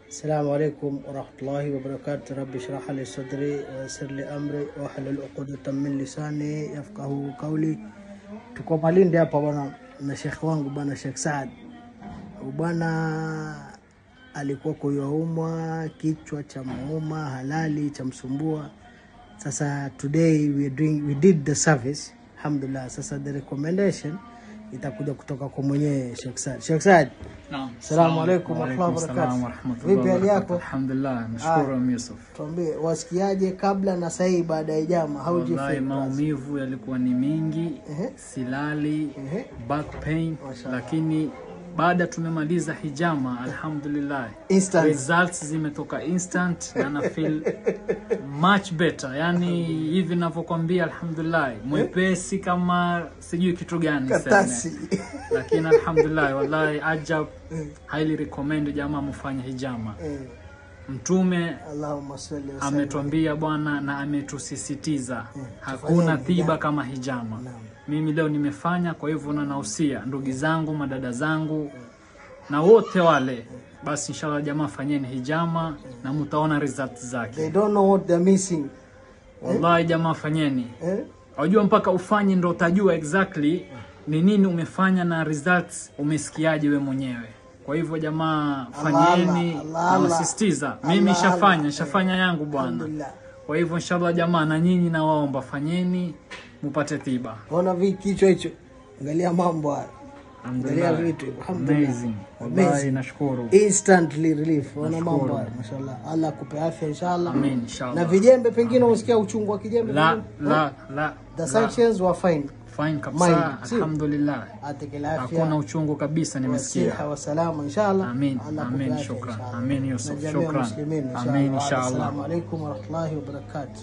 السلام عليكم ورحمة الله وبركاته. ربي اشرح لي صدري ويسر لي أمري واحلل عقدة من لساني يفقهوا قولي. Tuko Malindi hapa bwana na Sheikh wangu bwana Sheikh Saad. Bwana alikuwa kuyaumwa, kichwa cha muuma, halali cha msumbua. Sasa today we did the service. Alhamdulillah. Sasa the recommendation itakuja kutoka kwa mwenyewe Sheikh Saad. Sheikh Saad. Naam. Assalamu alaykum wa rahmatullahi wa barakatuh. Vipi hali yako? Alhamdulillah, nashukuru Yusuf. Tuambie wasikiaje kabla na sasa baada ya jama? How do you feel? Maumivu yalikuwa ni mingi, silali, back pain, lakini baada tumemaliza hijama alhamdulillah results zimetoka instant na na feel much better. Yani hivi ninavyokuambia alhamdulillah mwepesi kama sijui kitu gani sasa. Lakini alhamdulillah wallahi ajab, highly recommend jamaa mfanye hijama. Mtume Allahumma salli wa sallim ametuambia bwana na ametusisitiza hakuna tiba kama hijama. Mimi leo nimefanya, kwa hivyo nahusia ndugu zangu, madada zangu na wote wale, basi inshallah jamaa fanyeni hijama na mtaona results zake. They don't know what they're missing. Wallahi jamaa fanyeni. Unajua mpaka ufanye ndio utajua exactly ni nini umefanya na results umesikiaje wewe mwenyewe. Kwa hivyo jamaa fanyeni, nawasisitiza. Mimi shafanya yangu bwana. Kwa hivyo inshallah jamaa na nyinyi na waomba fanyeni mupate tiba. Ona kichwa hicho. Angalia mambo haya. Angalia vitu. Amazing. Wallahi nashukuru. Instantly relief. Ona mambo haya. Mashallah. Allah akupe afya inshallah. Amen inshallah. Na vijembe pengine usikia uchungu wa kijembe? La. The sanctions were fine. Fine kabisa alhamdulillah. Atekela afya. Hakuna uchungu kabisa nimesikia. Wa salama inshallah. Amen shukran. Amen Yusuf shukran. Amen inshallah. Assalamu alaykum wa rahmatullahi wa barakatuh.